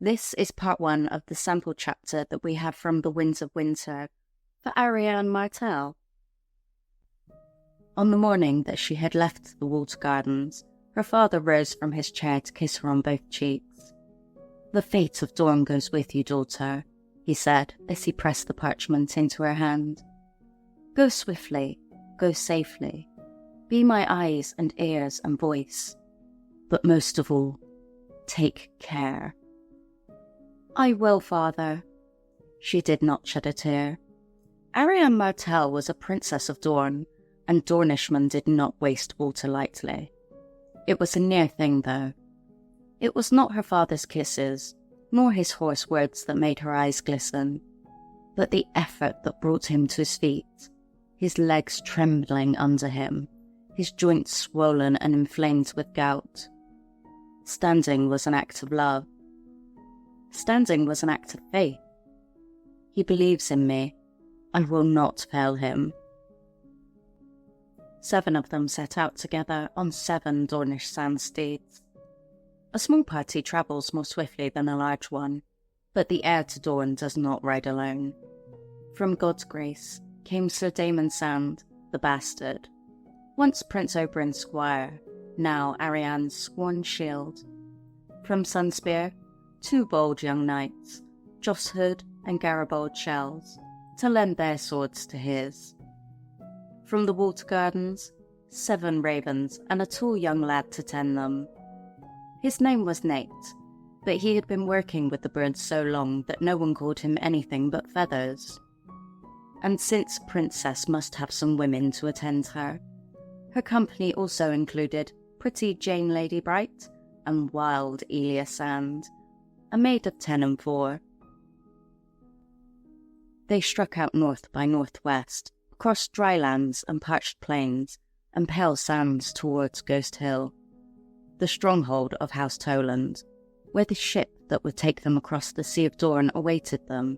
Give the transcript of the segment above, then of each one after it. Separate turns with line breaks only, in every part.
This is part 1 of the sample chapter that we have from The Winds of Winter for Arianne Martell. On the morning that she had left the walled gardens, her father rose from his chair to kiss her on both cheeks. "The fate of Dawn goes with you, daughter," he said as he pressed the parchment into her hand. "Go swiftly, go safely. Be my eyes and ears and voice. But most of all, take care." "I will, father." She did not shed a tear. Arianne Martell was a princess of Dorne, and Dornishmen did not waste water lightly. It was a near thing, though. It was not her father's kisses, nor his hoarse words that made her eyes glisten, but the effort that brought him to his feet, his legs trembling under him, his joints swollen and inflamed with gout. Standing was an act of love. Standing was an act of faith. "He believes in me. I will not fail him." 7 of them set out together on 7 Dornish sand steeds. A small party travels more swiftly than a large one, but the heir to Dorne does not ride alone. From God's grace came Sir Damon Sand, the bastard, once Prince Oberyn's squire, now Arianne's sworn shield. From Sunspear, 2 bold young knights, Joss Hood and Garibaldi Shells, to lend their swords to his. From the walled gardens, 7 ravens and a tall young lad to tend them. His name was Nate, but he had been working with the birds so long that no one called him anything but Feathers. And since Princess must have some women to attend her, her company also included pretty Jane Lady Bright and wild Elia Sand, a maid of 10 and 4. They struck out north by northwest, across dry lands and parched plains, and pale sands towards Ghost Hill, the stronghold of House Toland, where the ship that would take them across the Sea of Dorne awaited them.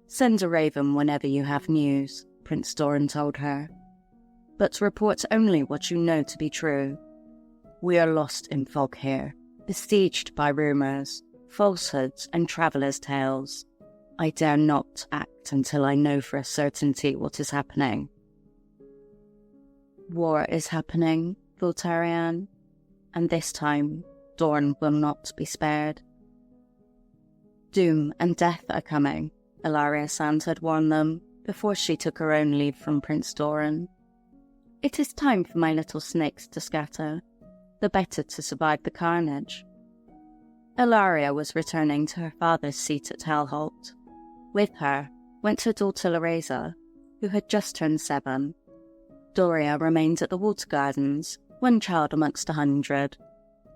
"Send a raven whenever you have news," Prince Doran told her. "But report only what you know to be true. We are lost in fog here, besieged by rumours, falsehoods and travellers' tales. I dare not act until I know for a certainty what is happening." War is happening, thought Arianne, and this time Dorne will not be spared. Doom and death are coming, Ellaria Sand had warned them before she took her own leave from Prince Doran. "It is time for my little snakes to scatter, the better to survive the carnage." Ellaria was returning to her father's seat at Hellholt. With her went her daughter Loreza, who had just turned 7. Doria remained at the walled gardens, one child amongst 100.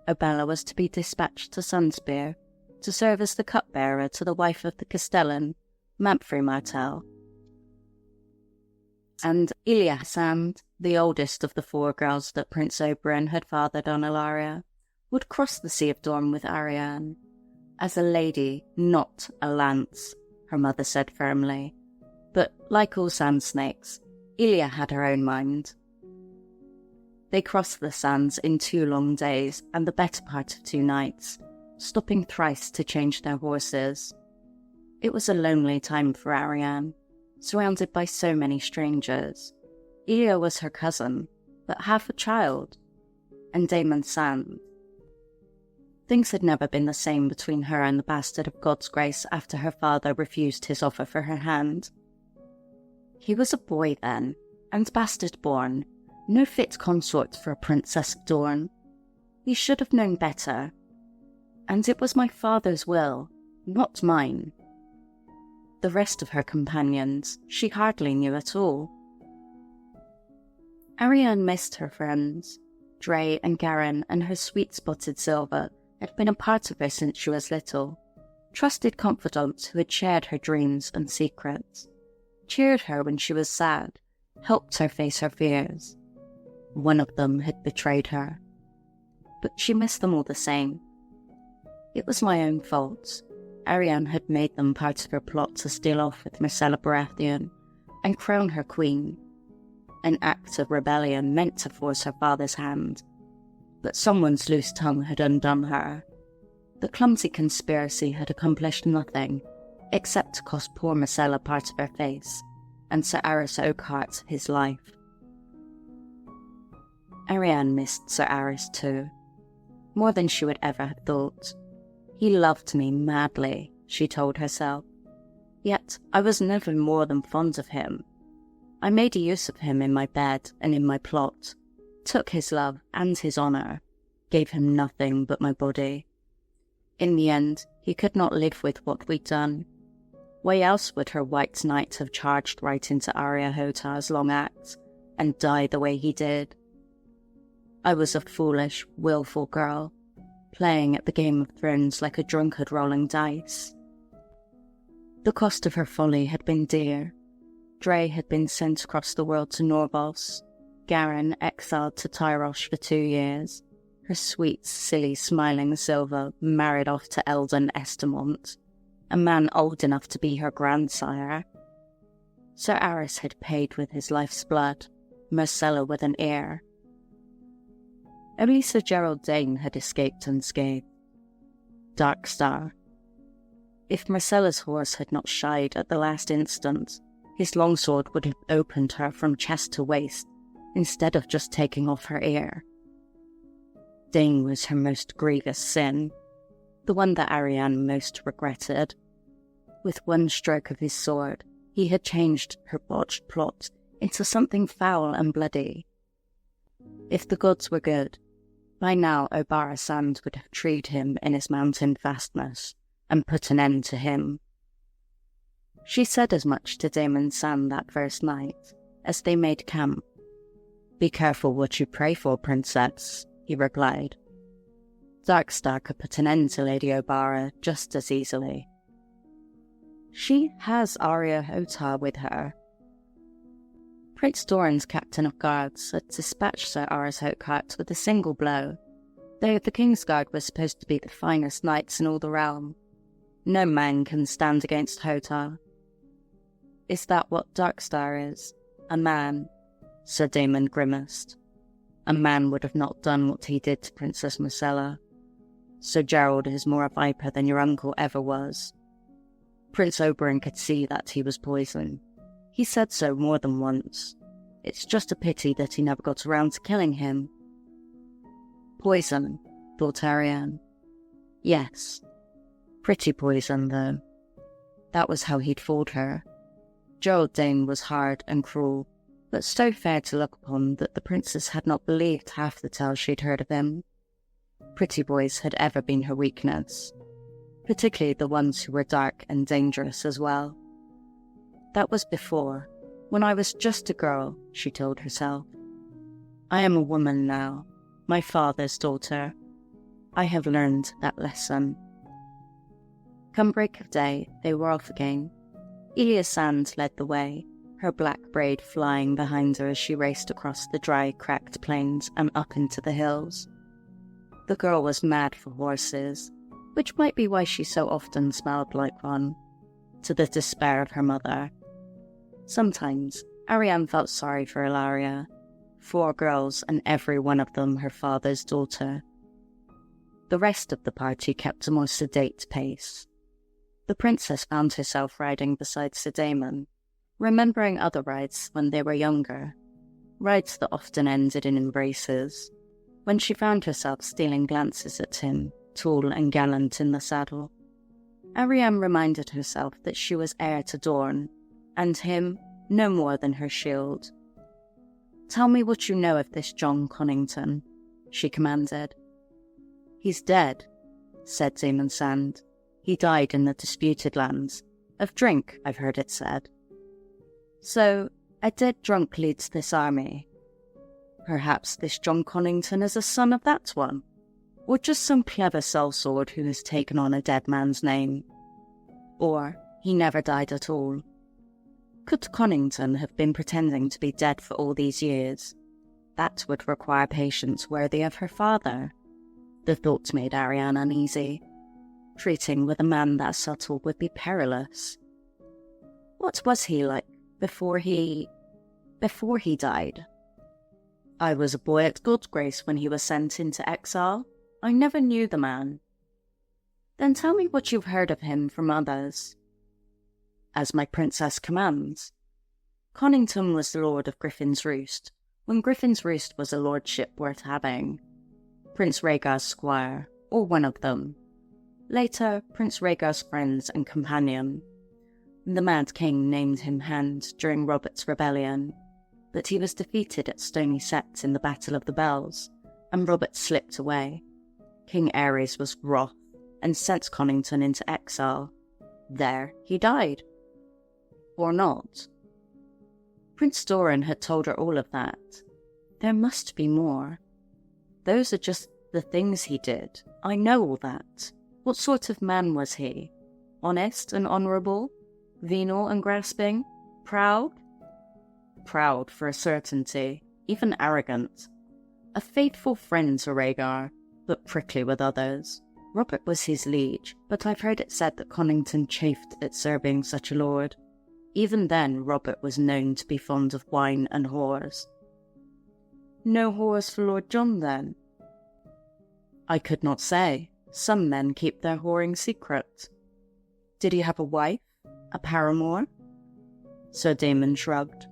Obella was to be dispatched to Sunspear, to serve as the cupbearer to the wife of the Castellan, Mabfrey Martell. And Elia Sand, the oldest of the 4 girls that Prince Oberyn had fathered on Ellaria, would cross the Sea of Dorne with Arianne. As a lady, not a lance, her mother said firmly. But like all sand snakes, Elia had her own mind. They crossed the sands in 2 long days and the better part of 2 nights, stopping thrice to change their horses. It was a lonely time for Arianne, surrounded by so many strangers. Elia was her cousin, but half a child, and Damon Sand. Things had never been the same between her and the bastard of God's grace after her father refused his offer for her hand. He was a boy then, and bastard-born, no fit consort for a princess of Dorne. He should have known better. And it was my father's will, not mine. The rest of her companions she hardly knew at all. Arianne missed her friends. Dre and Garen and her sweet-spotted Silver had been a part of her since she was little, trusted confidants who had shared her dreams and secrets, cheered her when she was sad, helped her face her fears. One of them had betrayed her, but she missed them all the same. It was my own fault. Arianne had made them part of her plot to steal off with Myrcella Baratheon and crown her queen, an act of rebellion meant to force her father's hand. But someone's loose tongue had undone her. The clumsy conspiracy had accomplished nothing, except to cost poor Marcella part of her face, and Sir Aris Oakhart his life. Arianne missed Sir Aris too, more than she would ever have thought. He loved me madly, she told herself, yet I was never more than fond of him. I made use of him in my bed and in my plot, took his love and his honour, gave him nothing but my body. In the end, he could not live with what we'd done. Why else would her white knight have charged right into Arya Hotar's long axe and die the way he did? I was a foolish, willful girl, playing at the Game of Thrones like a drunkard rolling dice. The cost of her folly had been dear. Dre had been sent across the world to Norvos, Garen exiled to Tyrosh for 2 years, her sweet, silly, smiling Silva married off to Eldon Estamont, a man old enough to be her grandsire. Sir Aris had paid with his life's blood, Marcella with an heir. Only Sir Gerald Dane had escaped unscathed. Darkstar. If Marcella's horse had not shied at the last instant, his longsword would have opened her from chest to waist, instead of just taking off her ear. Dane was her most grievous sin, the one that Arianne most regretted. With one stroke of his sword, he had changed her botched plot into something foul and bloody. If the gods were good, by now Obara Sand would have treed him in his mountain fastness and put an end to him. She said as much to Damon Sand that first night, as they made camp. "Be careful what you pray for, princess," he replied. Darkstar could put an end to Lady Obara just as easily. She has Arya Hotar with her. Prince Doran's captain of guards had dispatched Sir Aris Oakhart with a single blow, though the Kingsguard was supposed to be the finest knights in all the realm. No man can stand against Hotar. Is that what Darkstar is? A man? Sir Damon grimaced. A man would have not done what he did to Princess Marcella. Sir Gerald is more a viper than your uncle ever was. Prince Oberyn could see that he was poison. He said so more than once. It's just a pity that he never got around to killing him. Poison, thought Arianne. Yes. Pretty poison, though. That was how he'd fooled her. Gerald Dane was hard and cruel, but so fair to look upon that the princess had not believed half the tales she'd heard of him. Pretty boys had ever been her weakness, particularly the ones who were dark and dangerous as well. That was before, when I was just a girl, she told herself. I am a woman now, my father's daughter. I have learned that lesson. Come break of day, they were off again. Elia Sand led the way, her black braid flying behind her as she raced across the dry, cracked plains and up into the hills. The girl was mad for horses, which might be why she so often smelled like one, to the despair of her mother. Sometimes, Arianne felt sorry for Ilaria, 4 girls and every one of them her father's daughter. The rest of the party kept a more sedate pace. The princess found herself riding beside Sir Damon, remembering other rides when they were younger, rides that often ended in embraces, when she found herself stealing glances at him, tall and gallant in the saddle. Arianne reminded herself that she was heir to Dorne, and him no more than her shield. Tell me what you know of this John Connington, she commanded. He's dead, said Damon Sand. He died in the disputed lands. Of drink, I've heard it said. So, a dead drunk leads this army. Perhaps this John Connington is a son of that one, or just some clever sellsword who has taken on a dead man's name. Or he never died at all. Could Connington have been pretending to be dead for all these years? That would require patience worthy of her father. The thought made Arianne uneasy. Treating with a man that subtle would be perilous. What was he like before he died? I was a boy at Godgrace when he was sent into exile. I never knew the man. Then tell me what you've heard of him from others. As my princess commands. Connington was the lord of Griffin's Roost, when Griffin's Roost was a lordship worth having. Prince Rhaegar's squire, or one of them. Later, Prince Rhaegar's friends and companion. The Mad King named him Hand during Robert's rebellion, but he was defeated at Stony Sept in the Battle of the Bells, and Robert slipped away. King Aerys was wroth and sent Connington into exile. There he died. Or not. Prince Doran had told her all of that. There must be more. Those are just the things he did. I know all that. What sort of man was he? Honest and honourable? Venal and grasping? Proud? Proud for a certainty, even arrogant. A faithful friend to Rhaegar, but prickly with others. Robert was his liege, but I've heard it said that Connington chafed at serving such a lord. Even then, Robert was known to be fond of wine and whores. No whores for Lord John, then? I could not say. Some men keep their whoring secret. Did he have a wife? A paramour? Sir Damon shrugged.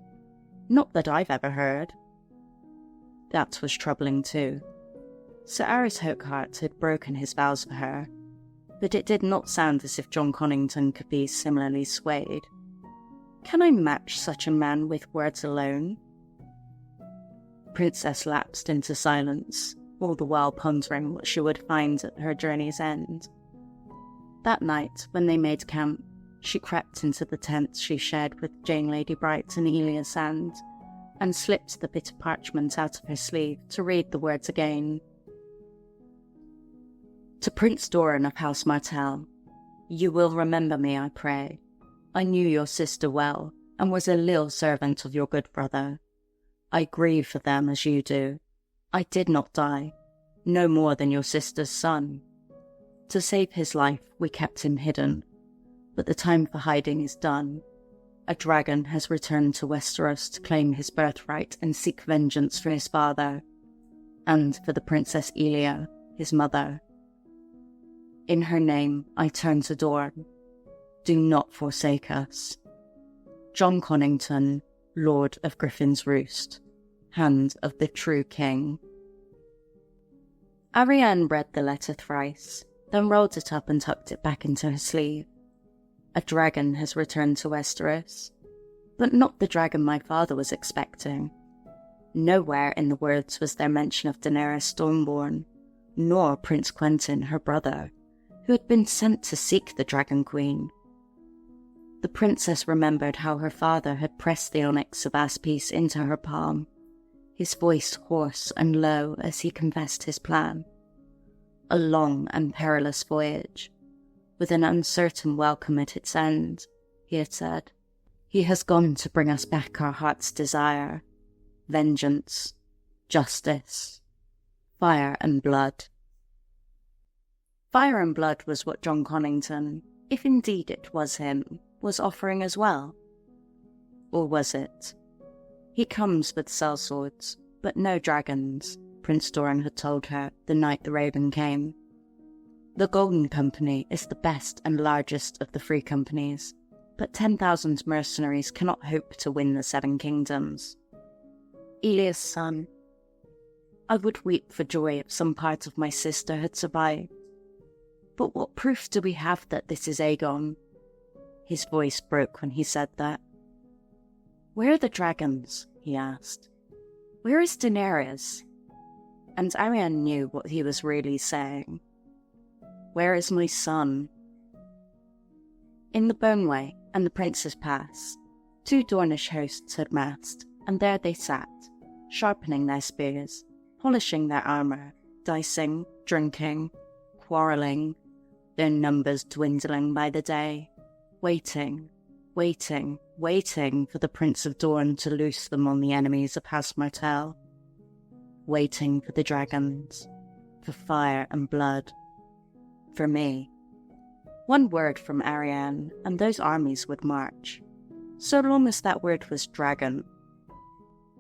Not that I've ever heard. That was troubling too. Sir Aris Hoakhart had broken his vows for her, but it did not sound as if John Connington could be similarly swayed. Can I match such a man with words alone? The princess lapsed into silence, all the while pondering what she would find at her journey's end. That night, when they made camp, she crept into the tent she shared with Jane Lady Bright and Elia Sand, and slipped the bit of parchment out of her sleeve to read the words again. To Prince Doran of House Martell, you will remember me, I pray. I knew your sister well, and was a loyal servant of your good brother. I grieve for them as you do. I did not die, no more than your sister's son. To save his life, we kept him hidden, but the time for hiding is done. A dragon has returned to Westeros to claim his birthright and seek vengeance for his father, and for the Princess Elia, his mother. In her name, I turn to Dorne. Do not forsake us. John Connington, Lord of Griffin's Roost, Hand of the True King. Arianne read the letter thrice, then rolled it up and tucked it back into her sleeve. A dragon has returned to Westeros, but not the dragon my father was expecting. Nowhere in the words was there mention of Daenerys Stormborn, nor Prince Quentyn, her brother, who had been sent to seek the Dragon Queen. The princess remembered how her father had pressed the onyx of Aspice into her palm, his voice hoarse and low as he confessed his plan. A long and perilous voyage, with an uncertain welcome at its end, he had said. He has gone to bring us back our heart's desire, vengeance, justice, fire and blood. Fire and blood was what John Connington, if indeed it was him, was offering as well. Or was it? He comes with sellswords, but no dragons, Prince Doran had told her the night the Raven came. The Golden Company is the best and largest of the free companies, but 10,000 mercenaries cannot hope to win the Seven Kingdoms. Elia's son. I would weep for joy if some part of my sister had survived. But what proof do we have that this is Aegon? His voice broke when he said that. Where are the dragons? He asked. Where is Daenerys? And Arianne knew what he was really saying. Where is my son? In the Boneway and the Prince's Pass, 2 Dornish hosts had massed, and there they sat, sharpening their spears, polishing their armour, dicing, drinking, quarrelling, their numbers dwindling by the day, waiting for the Prince of Dorne to loose them on the enemies of House Martell, waiting for the dragons, for fire and blood, for me. One word from Arianne, and those armies would march, so long as that word was dragon.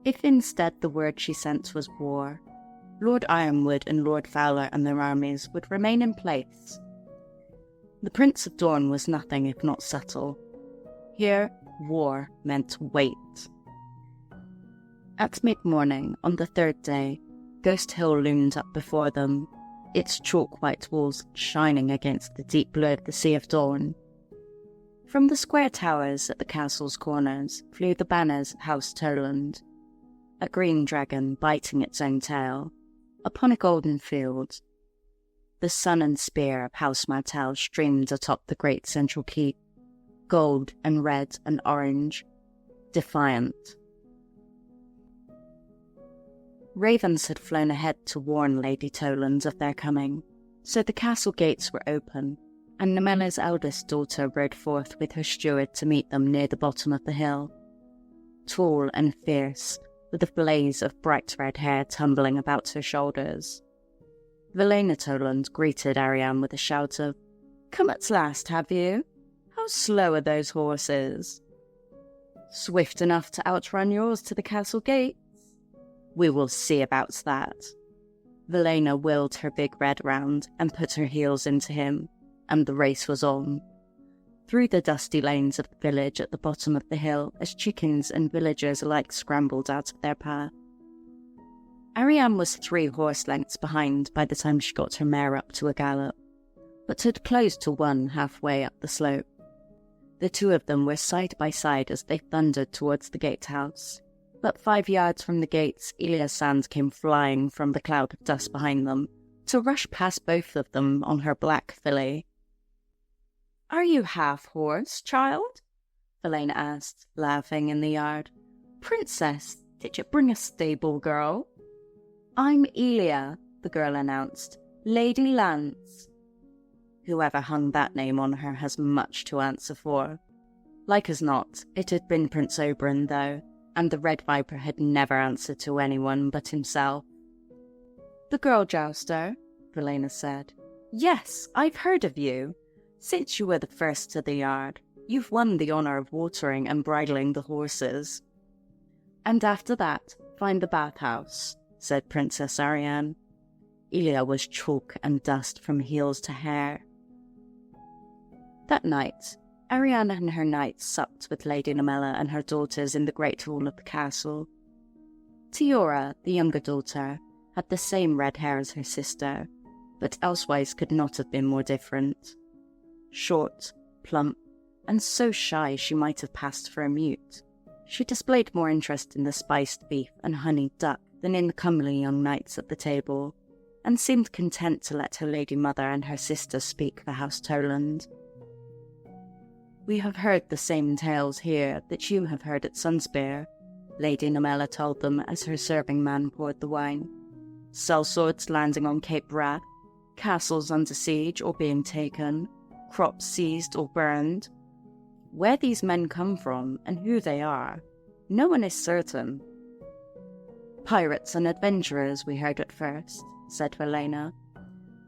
If instead the word she sent was war, Lord Ironwood and Lord Fowler and their armies would remain in place. The Prince of Dorne was nothing if not subtle. Here, war meant wait. At mid-morning, on the third day, Ghost Hill loomed up before them, its chalk-white walls shining against the deep blue of the Sea of Dorne. From the square towers at the castle's corners flew the banners of House Toland, a green dragon biting its own tail, upon a golden field. The sun and spear of House Martell streamed atop the great central keep, gold and red and orange, defiant. Ravens had flown ahead to warn Lady Toland of their coming, so the castle gates were open, and Numella's eldest daughter rode forth with her steward to meet them near the bottom of the hill. Tall and fierce, with a blaze of bright red hair tumbling about her shoulders. Verena Toland greeted Arianne with a shout of, "Come at last, have you? How slow are those horses?" "Swift enough to outrun yours to the castle gates." "We will see about that." Verena wheeled her big red round and put her heels into him, and the race was on. Through the dusty lanes of the village at the bottom of the hill as chickens and villagers alike scrambled out of their path. Arianne was 3 horse lengths behind by the time she got her mare up to a gallop, but had closed to 1 halfway up the slope. The 2 of them were side by side as they thundered towards the gatehouse, but 5 yards from the gates, Elia Sand came flying from the cloud of dust behind them, to rush past both of them on her black filly. "Are you half-horse, child?" Verena asked, laughing in the yard. "Princess, did you bring a stable girl?" "I'm Elia," the girl announced. "Lady Lance." Whoever hung that name on her has much to answer for. Like as not, it had been Prince Oberyn, though, and the Red Viper had never answered to anyone but himself. "The girl jouster," Verena said. "Yes, I've heard of you. Since you were the first to the yard, you've won the honour of watering and bridling the horses." "And after that, find the bathhouse," said Princess Arianne. Elia was chalk and dust from heels to hair. That night, Arianne and her knights supped with Lady Numella and her daughters in the great hall of the castle. Tiora, the younger daughter, had the same red hair as her sister, but elsewise could not have been more different. Short, plump, and so shy she might have passed for a mute, she displayed more interest in the spiced beef and honeyed duck than in the comely young knights at the table, and seemed content to let her lady mother and her sister speak for House Toland. "We have heard the same tales here that you have heard at Sunspear," Lady Numella told them as her serving man poured the wine. "Sellswords landing on Cape Wrath, castles under siege or being taken, crops seized or burned. Where these men come from and who they are, no one is certain." "Pirates and adventurers, we heard at first," said Verena.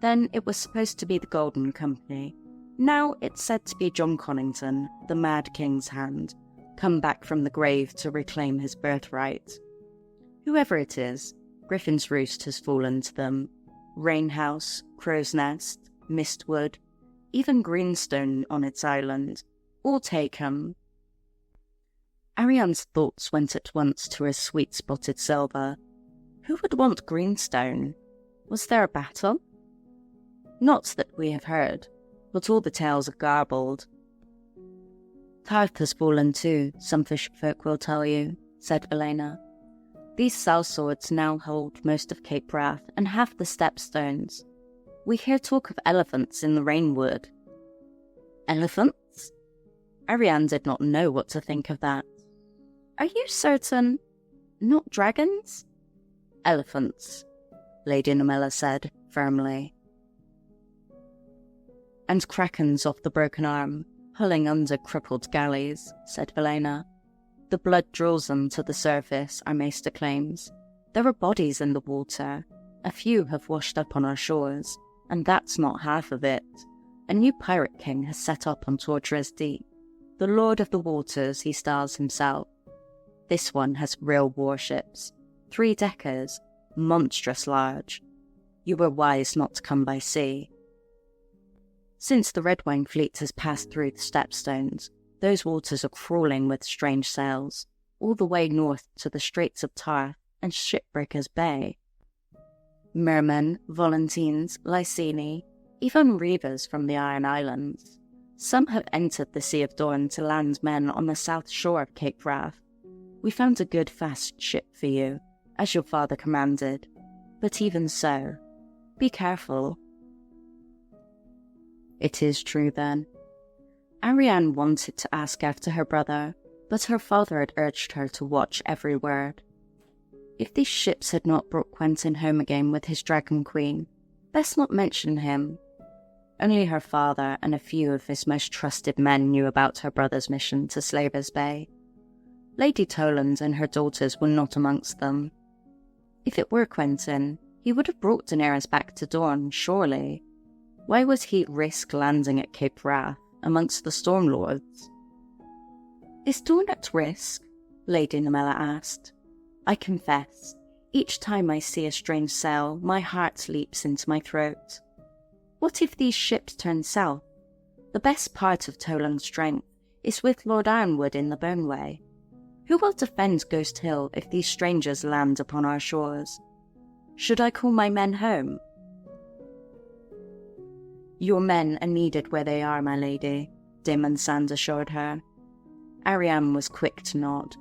"Then it was supposed to be the Golden Company. Now it's said to be John Connington, the Mad King's hand, come back from the grave to reclaim his birthright. Whoever it is, Griffin's Roost has fallen to them. Rainhouse, Crow's Nest, Mistwood, even Greenstone on its island, all taken." Arianne's thoughts went at once to her sweet-spotted silver. Who would want Greenstone? Was there a battle? "Not that we have heard, but all the tales are garbled." "Tarth has fallen too, some fisherfolk will tell you," said Verena. "These sellswords now hold most of Cape Wrath and half the stepstones. We hear talk of elephants in the Rainwood." "Elephants?" Arianne did not know what to think of that. "Are you certain? Not dragons?" "Elephants," Lady Numella said firmly. "And krakens off the broken arm, hulling under crippled galleys," said Verena. "The blood draws them to the surface, our maester claims. There are bodies in the water. A few have washed up on our shores, and that's not half of it. A new pirate king has set up on Torturous Deep. The Lord of the Waters, he styles himself. This one has real warships, 3-deckers, monstrous large. You were wise not to come by sea." Since the red wine fleet has passed through the stepstones, those waters are crawling with strange sails, all the way north to the Straits of Tarth and Shipbreakers Bay. Mermen, Volantines, Lysini, even reavers from the Iron Islands. Some have entered the Sea of Dorn to land men on the south shore of Cape Wrath. We found a good fast ship for you, as your father commanded. But even so, be careful. It is true then. Arianne wanted to ask after her brother, but her father had urged her to watch every word. If these ships had not brought Quentin home again with his dragon queen, best not mention him. Only her father and a few of his most trusted men knew about her brother's mission to Slaver's Bay. Lady Toland and her daughters were not amongst them. If it were Quentin, he would have brought Daenerys back to Dorne, surely. Why would he risk landing at Cape Wrath amongst the Stormlords? Is Dorne at risk? Lady Namella asked. I confess, each time I see a strange sail, my heart leaps into my throat. What if these ships turn south? The best part of Toland's strength is with Lord Ironwood in the Boneway. Who will defend Ghost Hill if these strangers land upon our shores? Should I call my men home? Your men are needed where they are, my lady, Damon Sand assured her. Arianne was quick to nod.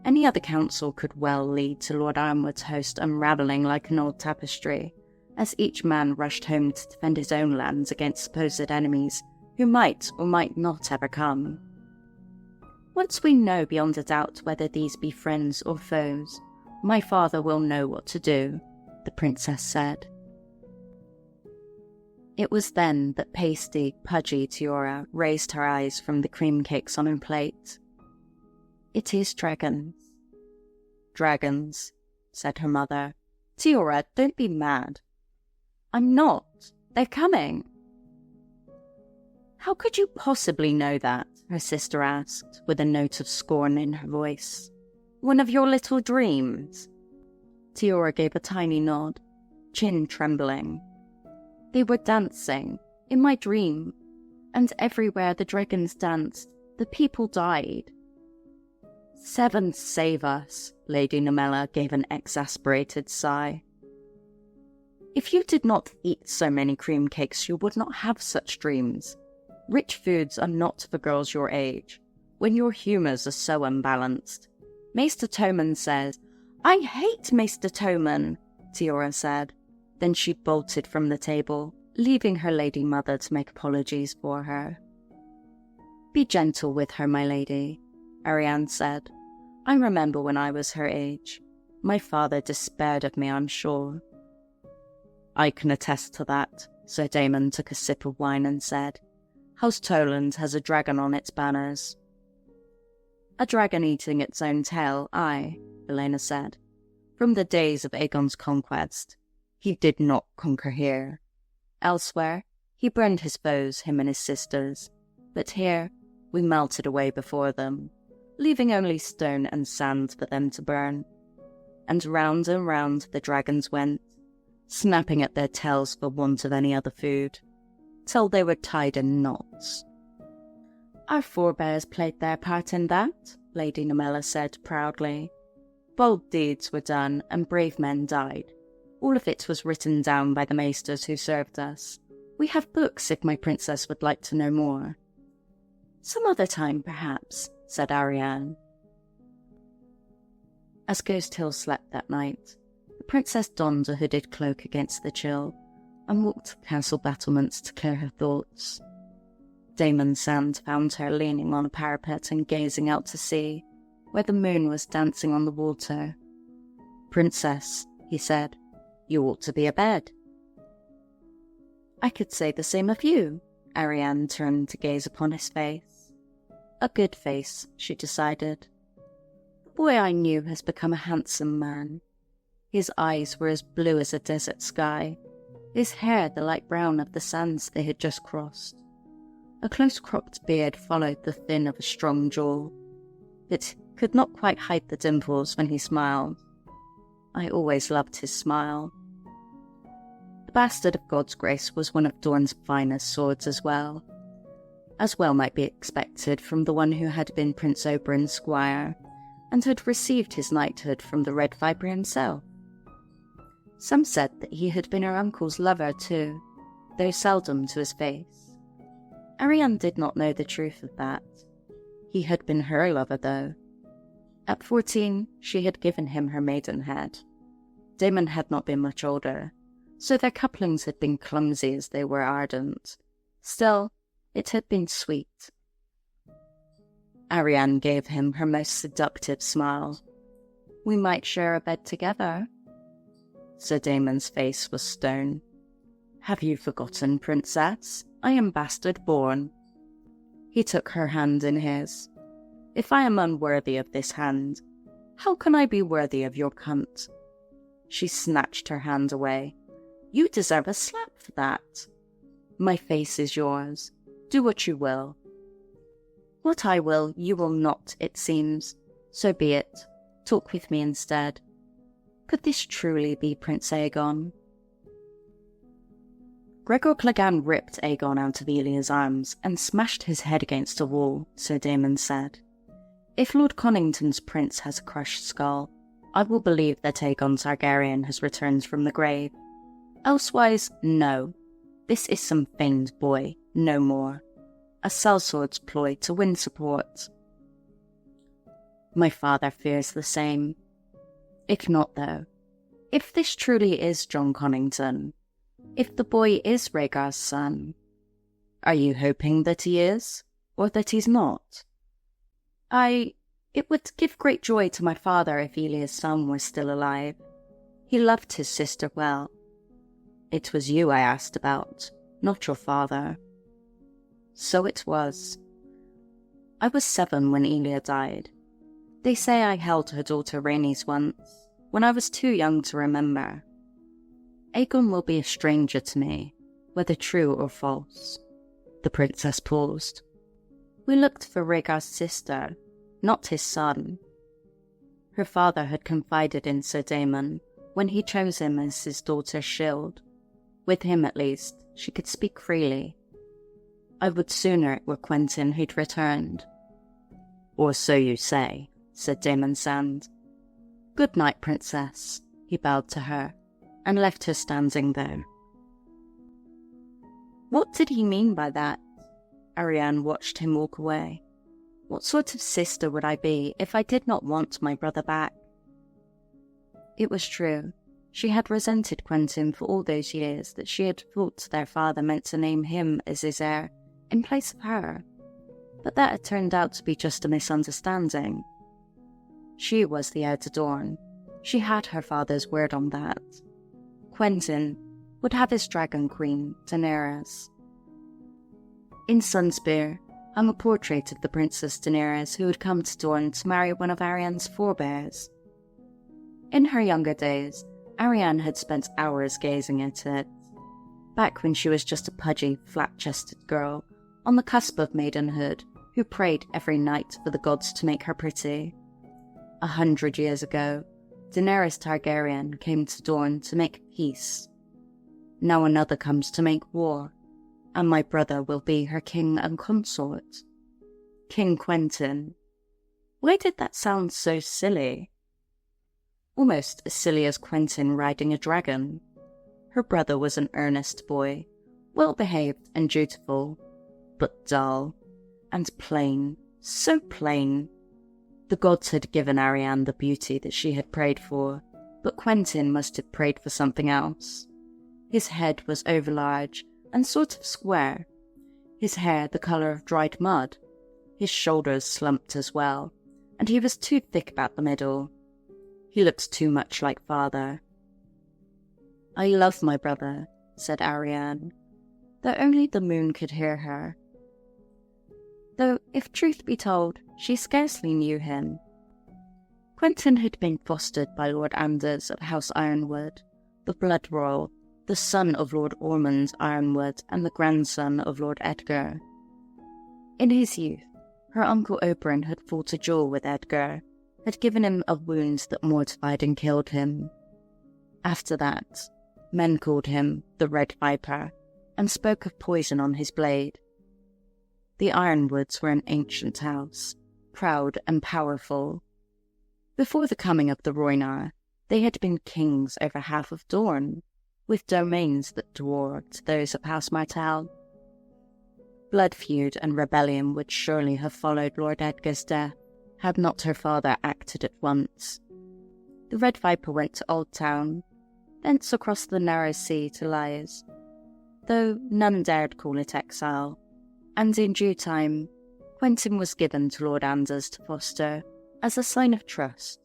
Any other counsel could well lead to Lord Ironwood's host unravelling like an old tapestry, as each man rushed home to defend his own lands against supposed enemies who might or might not ever come. Once we know beyond a doubt whether these be friends or foes, my father will know what to do, the princess said. It was then that pasty, pudgy Tiora raised her eyes from the cream cakes on her plate. It is dragons. Dragons, said her mother. Tiora, don't be mad. I'm not. They're coming. How could you possibly know that? Her sister asked, with a note of scorn in her voice. One of your little dreams? Tiora gave a tiny nod, chin trembling. They were dancing, in my dream, and everywhere the dragons danced, the people died. 7 save us, Lady Namella gave an exasperated sigh. If you did not eat so many cream cakes, you would not have such dreams. Rich foods are not for girls your age, when your humours are so unbalanced. Maester Tommen says, I hate Maester Tommen, Tiora said. Then she bolted from the table, leaving her lady mother to make apologies for her. Be gentle with her, my lady, Arianne said. I remember when I was her age. My father despaired of me, I'm sure. I can attest to that, Sir Damon took a sip of wine and said. House Toland has a dragon on its banners. A dragon eating its own tail, aye, Elena said. From the days of Aegon's conquest. He did not conquer here. Elsewhere, he burned his foes, him and his sisters. But here, we melted away before them, leaving only stone and sand for them to burn. And round the dragons went, snapping at their tails for want of any other food, till they were tied in knots. Our forebears played their part in that, Lady Namella said proudly. Bold deeds were done, and brave men died. All of it was written down by the maesters who served us. We have books if my princess would like to know more. Some other time, perhaps, said Arianne. As Ghost Hill slept that night, the princess donned a hooded cloak against the chill and walked to the castle battlements to clear her thoughts. Damon Sand found her leaning on a parapet and gazing out to sea, where the moon was dancing on the water. Princess, he said, you ought to be abed. I could say the same of you, Arianne turned to gaze upon his face. A good face, she decided. The boy I knew has become a handsome man. His eyes were as blue as a desert sky, his hair the light brown of the sands they had just crossed. A close-cropped beard followed the thin of a strong jaw. It could not quite hide the dimples when he smiled. I always loved his smile. The Bastard of God's Grace was one of Dorne's finest swords as well might be expected from the one who had been Prince Oberyn's squire, and had received his knighthood from the Red Viper himself. Some said that he had been her uncle's lover too, though seldom to his face. Arianne did not know the truth of that. He had been her lover, though. At 14, she had given him her maidenhead. Damon had not been much older, so their couplings had been clumsy as they were ardent. Still, it had been sweet. Arianne gave him her most seductive smile. "We might share a bed together." Sir Damon's face was stone. "Have you forgotten, Princess? I am bastard born." He took her hand in his. "If I am unworthy of this hand, how can I be worthy of your cunt?" She snatched her hand away. "You deserve a slap for that." "My face is yours. Do what you will." "What I will, you will not, it seems. So be it. Talk with me instead. Could this truly be Prince Aegon?" Gregor Clegane ripped Aegon out of Elia's arms and smashed his head against a wall, Sir Damon said. "If Lord Connington's prince has a crushed skull, I will believe that Aegon Targaryen has returned from the grave. Elsewise, no. This is some feigned boy, no more. A sellsword's ploy to win support." "My father fears the same. If not, though, if this truly is Jon Connington, if the boy is Rhaegar's son, are you hoping that he is, or that he's not?" It would give great joy to my father if Elia's son were still alive. He loved his sister well. It was you I asked about, not your father." "So it was. I was 7 when Elia died. They say I held her daughter Rhaenys once, when I was too young to remember. Aegon will be a stranger to me, whether true or false." The princess paused. "We looked for Rhaegar's sister, not his son." Her father had confided in Sir Damon when he chose him as his daughter's shield. With him, at least, she could speak freely. "I would sooner it were Quentyn who'd returned." "Or so you say," said Damon Sand. "Good night, Princess." He bowed to her, and left her standing there. What did he mean by that? Arianne watched him walk away. What sort of sister would I be if I did not want my brother back? It was true. She had resented Quentyn for all those years that she had thought their father meant to name him as his heir in place of her. But that had turned out to be just a misunderstanding. She was the heir to Dorne. She had her father's word on that. Quentyn would have his dragon queen, Daenerys. In Sunspear hung a portrait of the Princess Daenerys who had come to Dorne to marry one of Arianne's forebears. In her younger days, Arianne had spent hours gazing at it, back when she was just a pudgy, flat-chested girl, on the cusp of maidenhood, who prayed every night for the gods to make her pretty. 100 years ago, Daenerys Targaryen came to Dorne to make peace. Now another comes to make war, and my brother will be her king and consort. King Quentyn. Why did that sound so silly? Almost as silly as Quentyn riding a dragon. Her brother was an earnest boy, well-behaved and dutiful, but dull and plain, so plain. The gods had given Arianne the beauty that she had prayed for, but Quentyn must have prayed for something else. His head was overlarge and sort of square, his hair the colour of dried mud, his shoulders slumped as well, and he was too thick about the middle. He looked too much like father. "I love my brother," said Arianne, though only the moon could hear her. Though, if truth be told, she scarcely knew him. Quentyn had been fostered by Lord Anders of House Ironwood, the blood royal, the son of Lord Ormond Ironwood and the grandson of Lord Edgar. In his youth, her uncle Oberyn had fought a duel with Edgar, had given him a wound that mortified and killed him. After that, Men called him the Red Viper, and spoke of poison on his blade. The Ironwoods were an ancient house, proud and powerful. Before the coming of the Rhoynar, they had been kings over half of Dorne, with domains that dwarfed those of House Martell. Blood feud and rebellion would surely have followed Lord Edgar's death, had not her father acted at once. The Red Viper went to Old Town, thence across the narrow sea to Lies, though none dared call it exile, and in due time Quentyn was given to Lord Anders to foster as a sign of trust.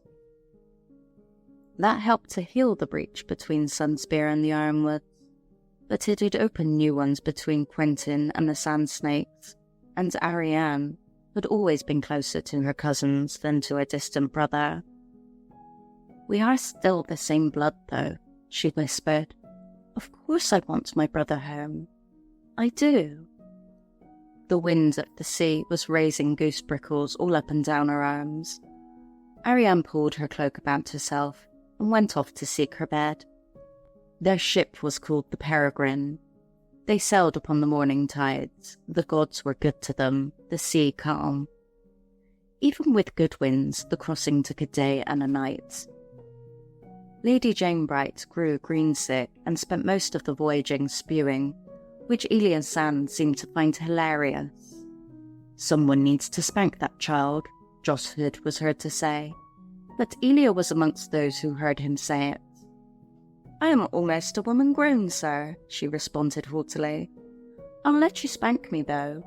That helped to heal the breach between Sunspear and the Ironwoods, but it had opened new ones between Quentyn and the Sand Snakes, and Arianne had always been closer to her cousins than to a distant brother. "We are still the same blood, though," she whispered. "Of course I want my brother home. I do." The wind at the sea was raising goose prickles all up and down her arms. Arianne pulled her cloak about herself and went off to seek her bed. Their ship was called the Peregrine. They sailed upon the morning tides. The gods were good to them, the sea calm. Even with good winds, the crossing took a day and a night. Lady Jane Bright grew greensick and spent most of the voyaging spewing, which Elia Sand seemed to find hilarious. "Someone needs to spank that child," Joss Hood was heard to say, but Elia was amongst those who heard him say it. "I am almost a woman grown, sir," she responded haughtily. "I'll let you spank me, though.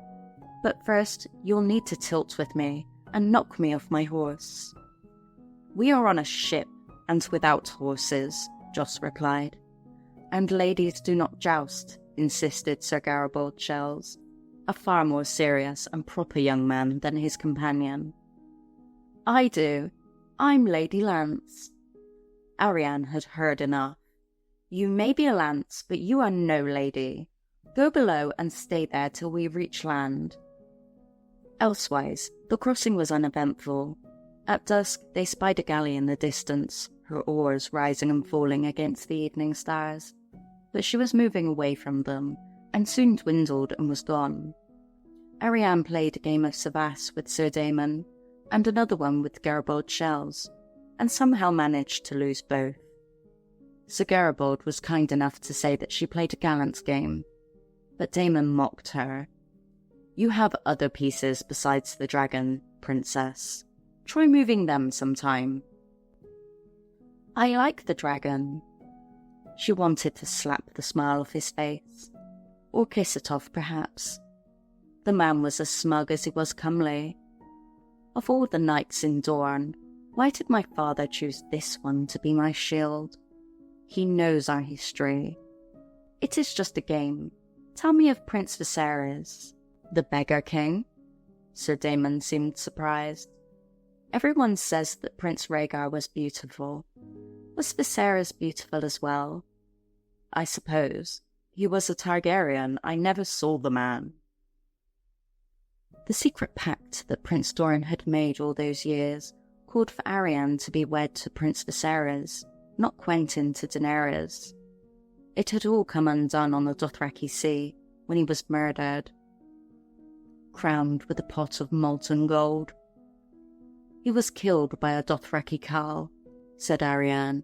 But first, you'll need to tilt with me and knock me off my horse." "We are on a ship, and without horses," Joss replied. "And ladies do not joust," insisted Sir Garibald Shells, a far more serious and proper young man than his companion. "I do. I'm Lady Lance." Arianne had heard enough. "You may be a lance, but you are no lady. Go below and stay there till we reach land." Elsewise, the crossing was uneventful. At dusk, they spied a galley in the distance, her oars rising and falling against the evening stars. But she was moving away from them, and soon dwindled and was gone. Arianne played a game of Savas with Sir Damon, and another one with Garibald Shells, and somehow managed to lose both. Sir Garibald was kind enough to say that she played a gallant game, but Damon mocked her. "You have other pieces besides the dragon, princess. Try moving them sometime." "I like the dragon." She wanted to slap the smile off his face, or kiss it off perhaps. The man was as smug as he was comely. Of all the knights in Dorne, why did my father choose this one to be my shield? He knows our history. "It is just a game. Tell me of Prince Viserys." "The Beggar King?" Sir Damon seemed surprised. "Everyone says that Prince Rhaegar was beautiful. Was Viserys beautiful as well?" "I suppose. He was a Targaryen. I never saw the man." The secret pact that Prince Doran had made all those years called for Arianne to be wed to Prince Viserys, not Quentyn to Daenerys. It had all come undone on the Dothraki Sea when he was murdered, crowned with a pot of molten gold. "He was killed by a Dothraki Khal," said Arianne,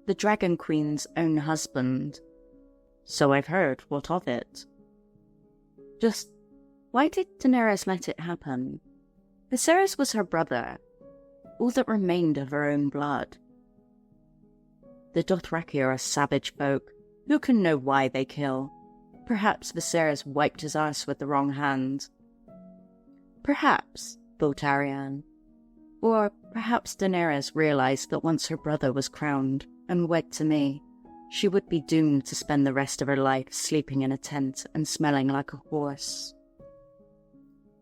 "the Dragon Queen's own husband." "So I've heard. What of it?" "Just why did Daenerys let it happen? Viserys was her brother, all that remained of her own blood. The Dothraki are a savage folk. Who can know why they kill? Perhaps Viserys wiped his arse with the wrong hand." "Perhaps," thought Arianne. Or perhaps Daenerys realized that once her brother was crowned and wed to me, she would be doomed to spend the rest of her life sleeping in a tent and smelling like a horse.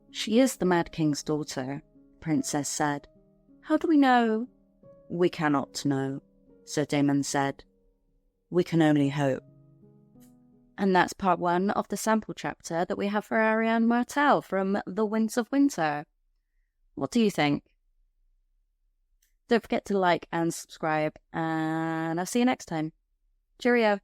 "She is the Mad King's daughter," the princess said. "How do we know?" "We cannot know," Sir Damon said. "We can only hope." And that's part 1 of the sample chapter that we have for Arianne Martell from The Winds of Winter. What do you think? Don't forget to like and subscribe, and I'll see you next time. Cheerio.